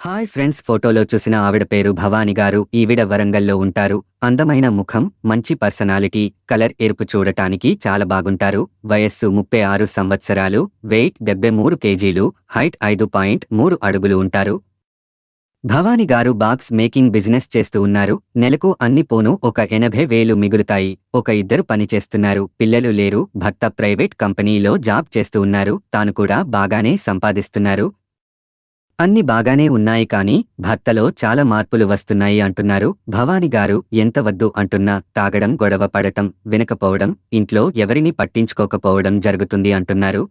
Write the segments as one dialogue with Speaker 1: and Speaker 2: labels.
Speaker 1: Hi friends, ఫోటోలో చూసిన ఆవిడ పేరు భవాని గారు. ఈవిడ వరంగల్లో ఉంటారు. అందమైన ముఖం, మంచి పర్సనాలిటీ, కలర్ ఎరుపు, చూడటానికి చాలా బాగుంటారు. వయస్సు 36 సంవత్సరాలు, వెయిట్ 73 కేజీలు, హైట్ 5.3 అడుగులు ఉంటారు. భవాని గారు బాక్స్ మేకింగ్ బిజినెస్ చేస్తూ ఉన్నారు. నెలకు అన్ని పోను ఒక 80,000 మిగులుతాయి. ఒక ఇద్దరు పని చేస్తున్నారు. పిల్లలు లేరు. భర్త ప్రైవేట్ కంపెనీలో జాబ్ చేస్తూ ఉన్నారు. తాను కూడా బాగానే సంపాదిస్తున్నారు. అన్ని బాగానే ఉన్నాయి, కానీ భర్తలో చాలా మార్పులు వస్తున్నాయి అంటున్నారు. భవాని గారు ఎంత వద్దు అంటున్నా తాగడం, గొడవ పడటం, వినకపోవడం, ఇంట్లో ఎవరిని పట్టించుకోకపోవడం జరుగుతుంది అంటున్నారు.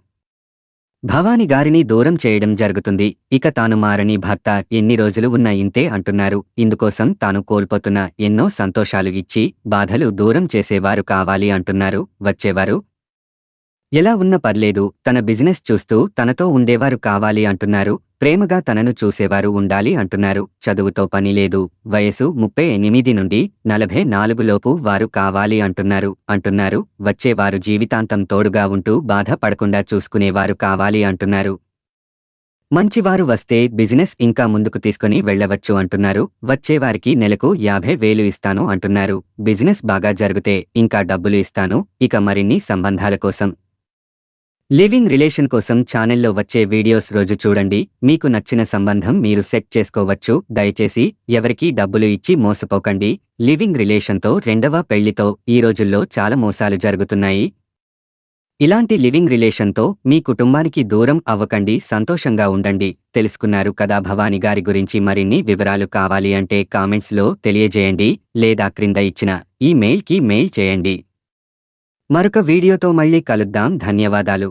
Speaker 1: భవాని గారిని దూరం చేయడం జరుగుతుంది. ఇక తాను మారని భర్త ఎన్ని రోజులు ఉన్నా ఇంతే అంటున్నారు. ఇందుకోసం తాను కోల్పోతున్న ఎన్నో సంతోషాలు ఇచ్చి బాధలు దూరం చేసేవారు కావాలి అంటున్నారు. వచ్చేవారు ఎలా ఉన్నా పర్లేదు, తన బిజినెస్ చూస్తూ తనతో ఉండేవారు కావాలి అంటున్నారు. ప్రేమగా తనను చూసేవారు ఉండాలి అంటున్నారు. చదువుతో పని లేదు. వయసు 38 నుండి 44 లోపు వారు కావాలి అంటున్నారు. వచ్చేవారు జీవితాంతం తోడుగా ఉంటూ బాధ పడకుండా చూసుకునేవారు కావాలి అంటున్నారు. మంచివారు వస్తే బిజినెస్ ఇంకా ముందుకు తీసుకుని వెళ్ళవచ్చు అంటున్నారు. వచ్చేవారికి నెలకు 50,000 ఇస్తాను అంటున్నారు. బిజినెస్ బాగా జరిగితే ఇంకా డబ్బులు ఇస్తాను. ఇక మరిన్ని సంబంధాల కోసం, లివింగ్ రిలేషన్ కోసం ఛానల్లో వచ్చే వీడియోస్ రోజు చూడండి. మీకు నచ్చిన సంబంధం మీరు సెట్ చేసుకోవచ్చు. దయచేసి ఎవరికీ డబ్బులు ఇచ్చి మోసపోకండి. లివింగ్ రిలేషన్తో రెండవ పెళ్లితో ఈ రోజుల్లో చాలా మోసాలు జరుగుతున్నాయి. ఇలాంటి లివింగ్ రిలేషన్తో మీ కుటుంబానికి దూరం అవ్వకండి. సంతోషంగా ఉండండి. తెలుసుకున్నారు కదా భవాని గారి గురించి. మరిన్ని వివరాలు కావాలి అంటే కామెంట్స్లో తెలియజేయండి, లేదా క్రింద ఇచ్చిన ఈ మెయిల్కి మెయిల్ చేయండి. మరొక వీడియోతో మళ్ళీ కలుద్దాం. ధన్యవాదాలు.